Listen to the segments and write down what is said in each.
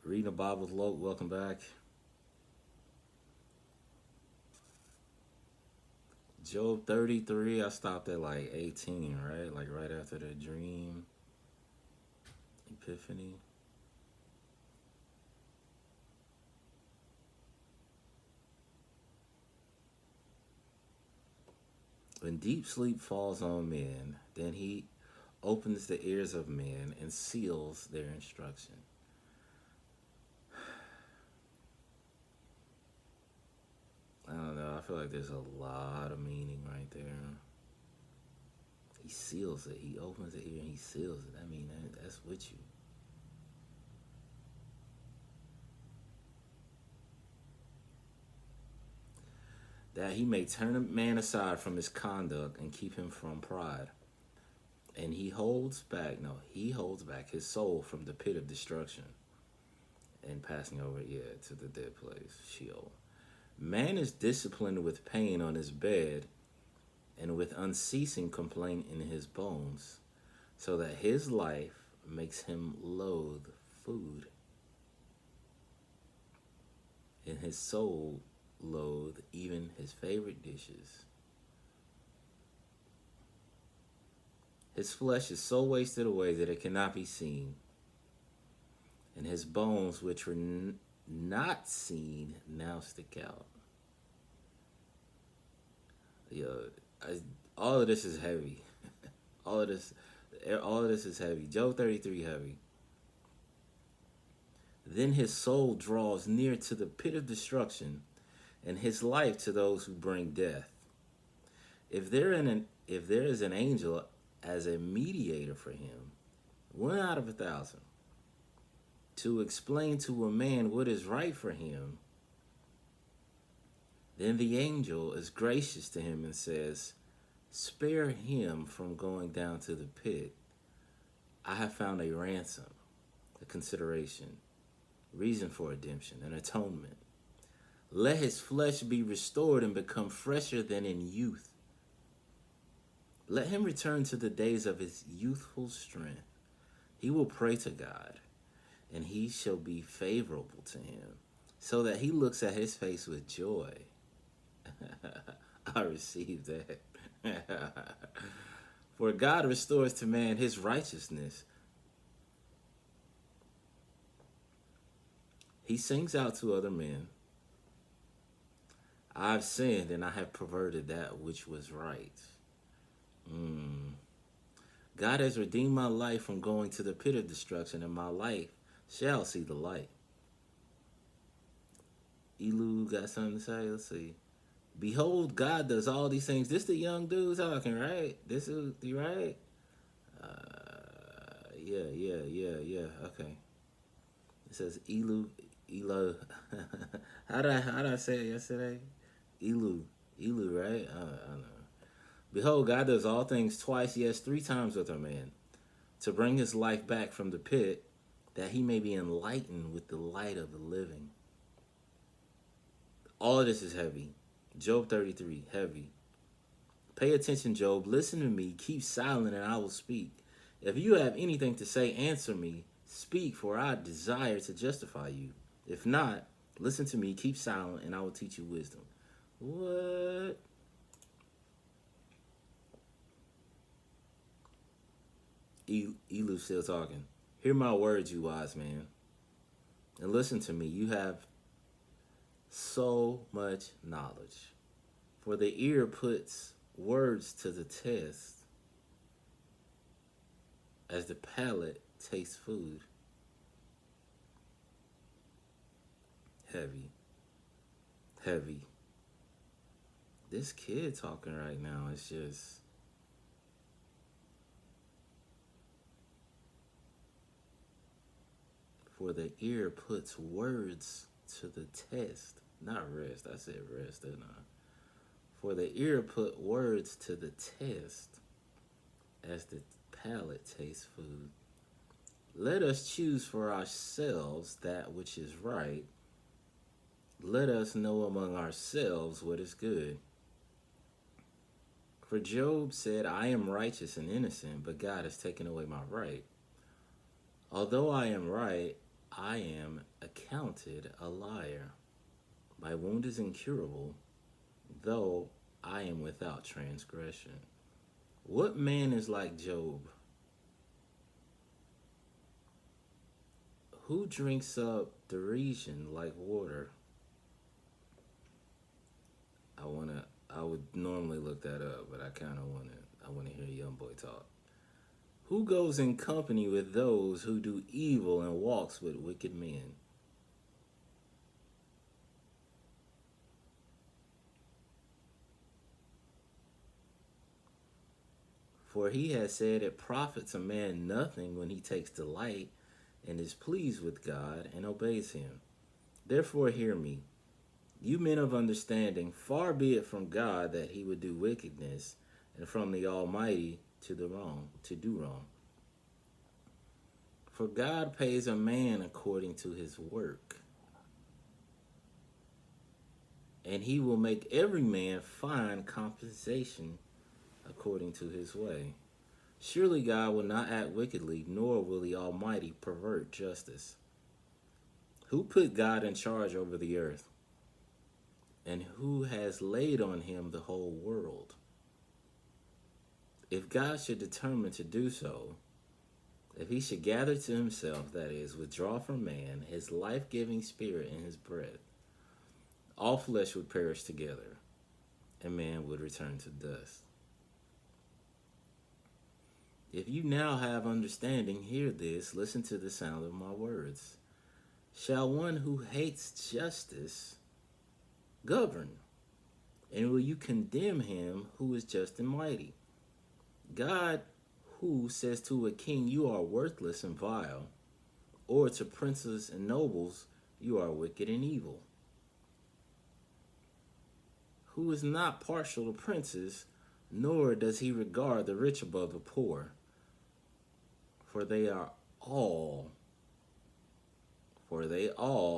Reading the Bible with Loke, welcome back. Job 33, I stopped at like 18, right? Like right after the dream epiphany. When deep sleep falls on men, then he opens the ears of men and seals their instruction. I don't know. I feel like there's a lot of meaning right there. He seals it. He opens the ear and he seals it. I mean, that's with you. That he may turn a man aside from his conduct and keep him from pride. And he holds back his soul from the pit of destruction and passing over, to the dead place, Sheol. Man is disciplined with pain on his bed and with unceasing complaint in his bones, so that his life makes him loathe food, and his soul loathe even his favorite dishes. His flesh is so wasted away that it cannot be seen, and his bones, which were not seen, now stick out. Yo, all of this is heavy. all of this, all of this is heavy. Job 33 heavy. Then his soul draws near to the pit of destruction, and his life to those who bring death. If there is an angel as a mediator for him, 1 out of 1,000, to explain to a man what is right for him, then the angel is gracious to him and says, "Spare him from going down to the pit. I have found a ransom, a consideration, reason for redemption, an atonement. Let his flesh be restored and become fresher than in youth. Let him return to the days of his youthful strength. He will pray to God, and he shall be favorable to him, so that he looks at his face with joy." I received that. For God restores to man his righteousness. He sings out to other men, "I've sinned and I have perverted that which was right." God has redeemed my life from going to the pit of destruction, and my life shall see the light. Elu got something to say? Let's see. Behold, God does all these things. This the young dude talking, right? This is you right? Yeah. Okay. It says Elu. how did I say it yesterday? Elu, right? I don't know. Behold, God does all things twice, yes, 3 times with a man, to bring his life back from the pit, that he may be enlightened with the light of the living. All of this is heavy. Job 33, heavy. Pay attention, Job. Listen to me. Keep silent, and I will speak. If you have anything to say, answer me. Speak, for I desire to justify you. If not, listen to me. Keep silent, and I will teach you wisdom. What? Elu still talking. Hear my words, you wise man, and listen to me. You have so much knowledge. For the ear puts words to the test, as the palate tastes food. Heavy. Heavy. This kid talking right now is just. For the ear puts words to the test. Not rest. I said rest, didn't I? For the ear put words to the test, as the palate tastes food. Let us choose for ourselves that which is right. Let us know among ourselves what is good. For Job said, "I am righteous and innocent, but God has taken away my right. Although I am right, I am accounted a liar. My wound is incurable, though I am without transgression. What man is like Job, who drinks up derision like water? I would normally look that up, but I wanna hear Young Boy talk. Who goes in company with those who do evil and walks with wicked men? For he has said it profits a man nothing when he takes delight and is pleased with God and obeys him. Therefore hear me, you men of understanding, far be it from God that he would do wickedness, and from the Almighty to do wrong. For God pays a man according to his work, and he will make every man find compensation according to his way. Surely God will not act wickedly, nor will the Almighty pervert justice. Who put God in charge over the earth? And who has laid on him the whole world? If God should determine to do so, if he should gather to himself, that is, withdraw from man, his life giving spirit and his breath, all flesh would perish together, and man would return to dust. If you now have understanding, hear this, listen to the sound of my words. Shall one who hates justice govern? And will you condemn him who is just and mighty? God, who says to a king, you are worthless and vile, or to princes and nobles, you are wicked and evil, who is not partial to princes, nor does he regard the rich above the poor, for they all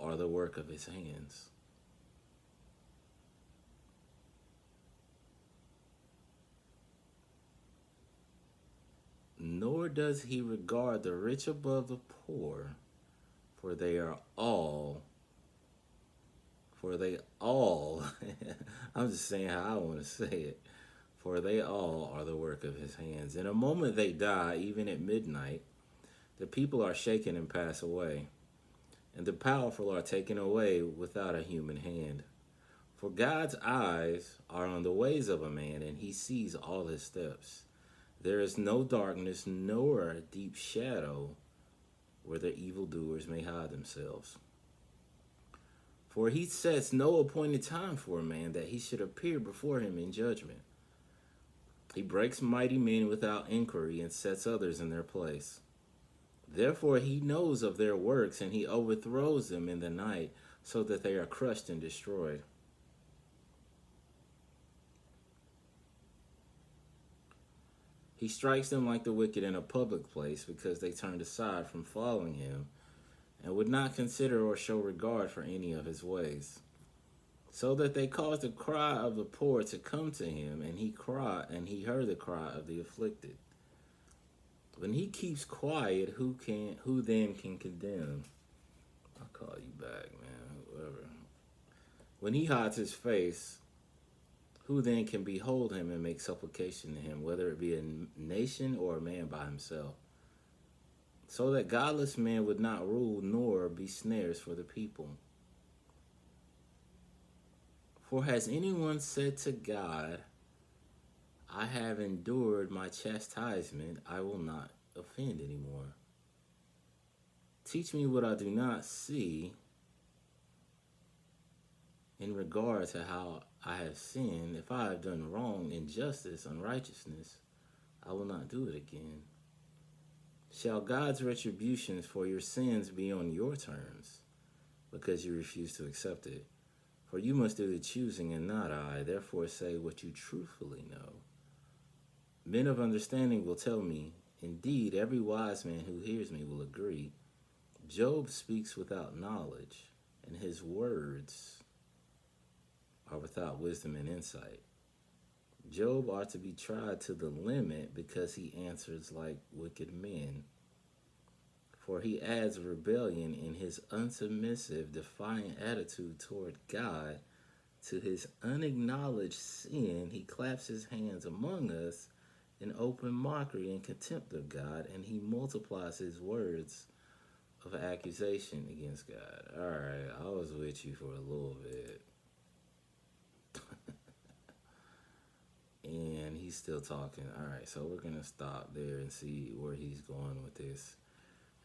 are the work of his hands. Nor does he regard the rich above the poor, for they all, I'm just saying how I want to say it, for they all are the work of his hands. In a moment they die, even at midnight. The people are shaken and pass away, and the powerful are taken away without a human hand. For God's eyes are on the ways of a man, and he sees all his steps. There is no darkness nor deep shadow where the evildoers may hide themselves. For he sets no appointed time for a man that he should appear before him in judgment. He breaks mighty men without inquiry and sets others in their place. Therefore he knows of their works, and he overthrows them in the night, so that they are crushed and destroyed. He strikes them like the wicked in a public place, because they turned aside from following him and would not consider or show regard for any of his ways. So that they caused the cry of the poor to come to him, and he heard the cry of the afflicted. When he keeps quiet, who then can condemn? I'll call you back, man, whoever. When he hides his face, who then can behold him and make supplication to him, whether it be a nation or a man by himself? So that godless men would not rule, nor be snares for the people. For has anyone said to God, I have endured my chastisement, I will not offend anymore? Teach me what I do not see in regard to how I have sinned. If I have done wrong, injustice, unrighteousness, I will not do it again. Shall God's retributions for your sins be on your terms, because you refuse to accept it? For you must do the choosing and not I. Therefore say what you truthfully know. Men of understanding will tell me, indeed, every wise man who hears me will agree. Job speaks without knowledge, and his words are without wisdom and insight. Job ought to be tried to the limit, because he answers like wicked men. For he adds rebellion in his unsubmissive, defiant attitude toward God to his unacknowledged sin. He claps his hands among us in open mockery and contempt of God, and he multiplies his words of accusation against God. All right, I was with you for a little bit. And he's still talking. All right, so we're going to stop there and see where he's going with this.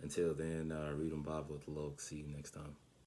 Until then, read them Bible with the Lord. See you next time.